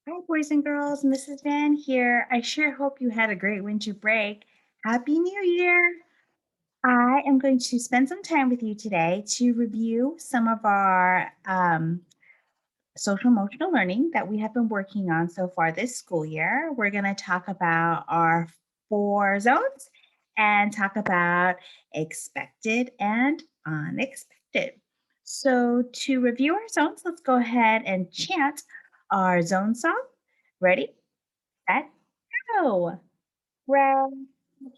Hi, boys and girls. Mrs. Van here. I sure hope you had a great winter break. Happy New Year. I am going to spend some time with you today to review some of our social emotional learning that we have been working on so far this school year. We're going to talk about our four zones and talk about expected and unexpected. So, to review our zones, let's go ahead and chant our zone song. Ready, set, go. Red,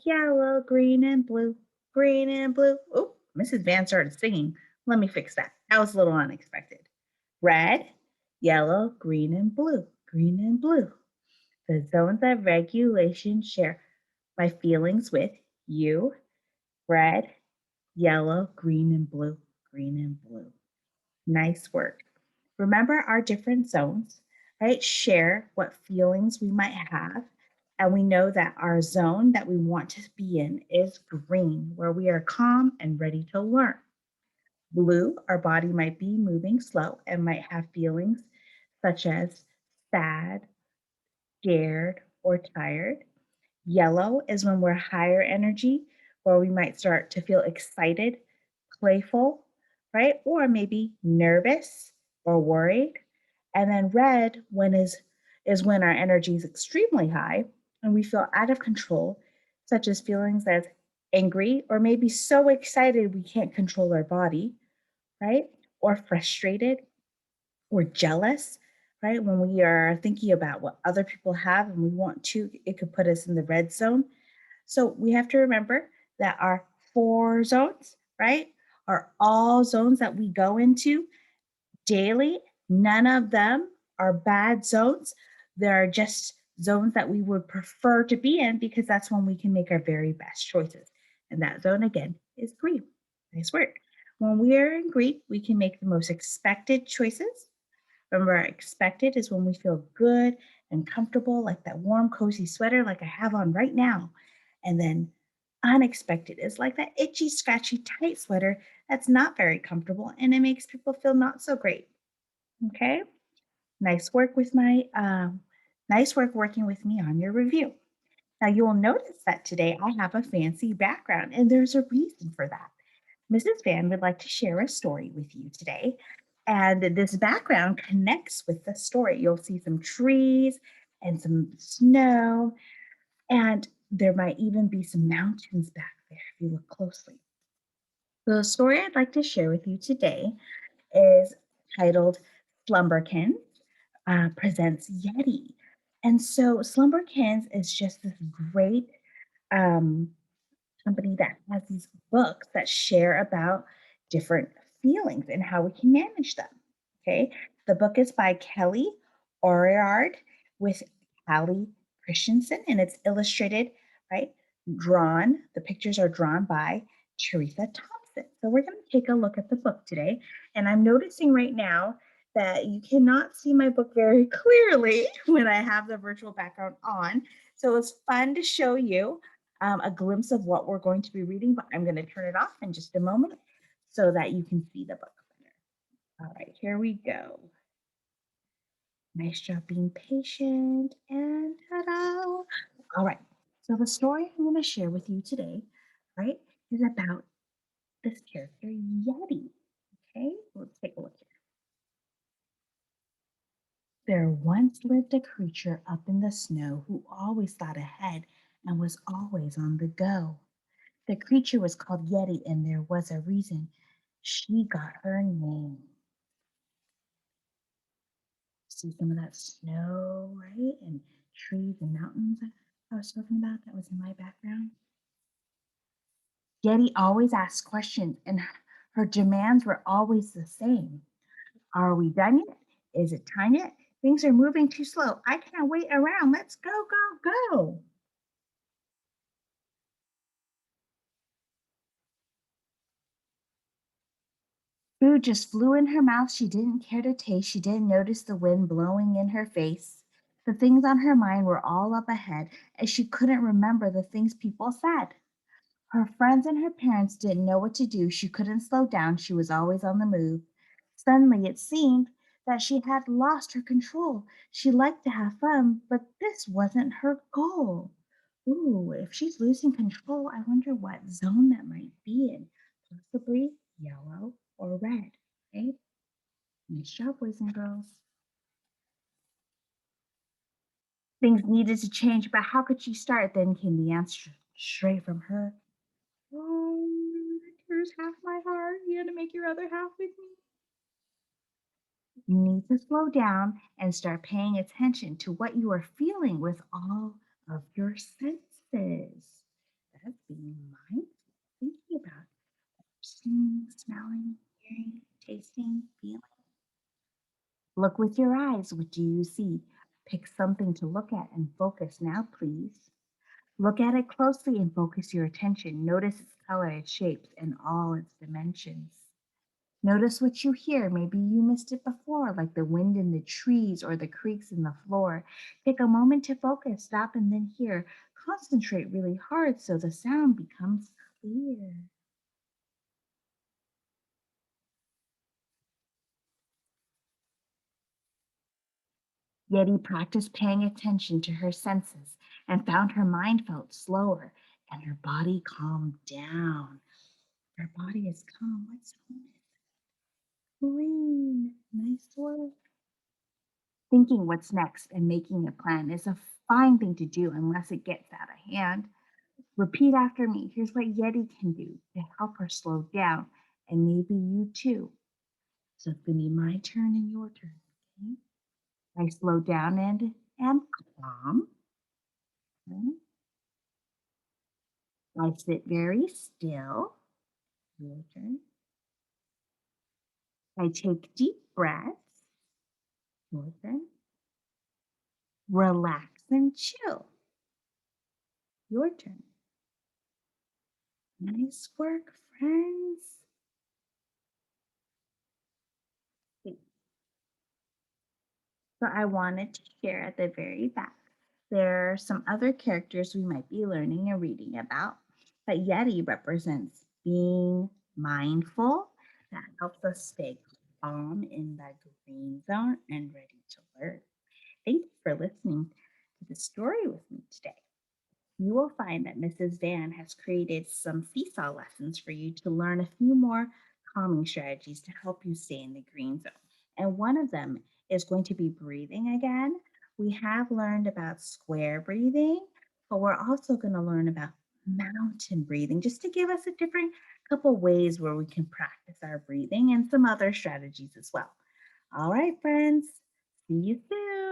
yellow, green, and blue. Green and blue. Oh, Mrs. Van started singing. Let me fix that. That was a little unexpected. Red, yellow, green, and blue. Green and blue. The zones of regulation share my feelings with you. Red, yellow, green, and blue. Green and blue. Nice work. Remember our different zones, right? Share what feelings we might have. And we know that our zone that we want to be in is green, where we are calm and ready to learn. Blue, our body might be moving slow and might have feelings such as sad, scared, or tired. Yellow is when we're higher energy, where we might start to feel excited, playful, right? Or maybe nervous or worried. And then red when is when our energy is extremely high and we feel out of control, such as feelings as angry or maybe so excited we can't control our body, right? Or frustrated or jealous, right? When we are thinking about what other people have and we want to, it could put us in the red zone. So we have to remember that our four zones, right, are all zones that we go into daily. None of them are bad zones. There are just zones that we would prefer to be in because that's when we can make our very best choices. And that zone again is green. Nice work. When we are in green, we can make the most expected choices. Remember, expected is when we feel good and comfortable, like that warm, cozy sweater, like I have on right now. And then unexpected is like that itchy, scratchy, tight sweater that's not very comfortable and it makes people feel not so great. Okay. Nice work with my, nice work working with me on your review. Now you will notice that today I have a fancy background and there's a reason for that. Mrs. Van would like to share a story with you today. And this background connects with the story. You'll see some trees and some snow, and there might even be some mountains back there if you look closely. The story I'd like to share with you today is titled Slumberkin Presents Yeti. And so Slumberkins is just this great um, company that has these books that share about different feelings and how we can manage them. Okay. The book is by Kelly Oriard with Callie Christensen and it's illustrated, right? Drawn, the pictures are drawn by Teresa Thompson. So we're going to take a look at the book today. And I'm noticing right now that you cannot see my book very clearly when I have the virtual background on. So it's fun to show you a glimpse of what we're going to be reading, but I'm going to turn it off in just a moment so that you can see the book better. All right, here we go. Nice job being patient and ta-da. All right, so the story I'm going to share with you today, right, is about this character, Yeti. Okay, let's take a look here. There once lived a creature up in the snow who always thought ahead and was always on the go. The creature was called Yeti, and there was a reason she got her name. See some of that snow, right? And trees and mountains that I was talking about that was in my background. Yeti always asked questions, and her demands were always the same. Are we done yet? Is it time yet? Things are moving too slow. I can't wait around. Let's go, go, go. Food just flew in her mouth she didn't care to taste. She didn't notice the wind blowing in her face. The things on her mind were all up ahead, and she couldn't remember the things people said. Her friends and her parents didn't know what to do. She couldn't slow down. She was always on the move. Suddenly, it seemed that she had lost her control. She liked to have fun, but this wasn't her goal. Ooh, if she's losing control, I wonder what zone that might be in. Possibly yellow or red, right? Nice job, boys and girls. Things needed to change, but how could she start? Then came the answer straight from her. Oh, here's half my heart. You had to make your other half with me. You need to slow down and start paying attention to what you are feeling with all of your senses. That's being mindful, thinking about seeing, smelling, hearing, tasting, feeling. Look with your eyes. What do you see? Pick something to look at and focus now, please. Look at it closely and focus your attention. Notice its color, its shapes, and all its dimensions. Notice what you hear. Maybe you missed it before, like the wind in the trees or the creaks in the floor. Take a moment to focus, stop, and then hear. Concentrate really hard so the sound becomes clear. Yeti practiced paying attention to her senses and found her mind felt slower and her body calmed down. Her body is calm. What's green? Nice work. Thinking what's next and making a plan is a fine thing to do unless it gets out of hand. Repeat after me. Here's what Yeti can do to help her slow down, and maybe you too. So it's going to be my turn and your turn. Okay? I slow down and am calm. Okay? I sit very still. Your turn. I take deep breaths. Your turn. Relax and chill. Your turn. Nice work, friends. So I wanted to share at the very back. There are some other characters we might be learning and reading about. But Yeti represents being mindful. That helps us stay calm in the green zone and ready to learn. Thank you for listening to the story with me today. You will find that Mrs. Van has created some seesaw lessons for you to learn a few more calming strategies to help you stay in the green zone. And one of them is going to be breathing again. We have learned about square breathing, but we're also going to learn about mountain breathing just to give us a different couple ways where we can practice our breathing and some other strategies as well. All right, friends, see you soon.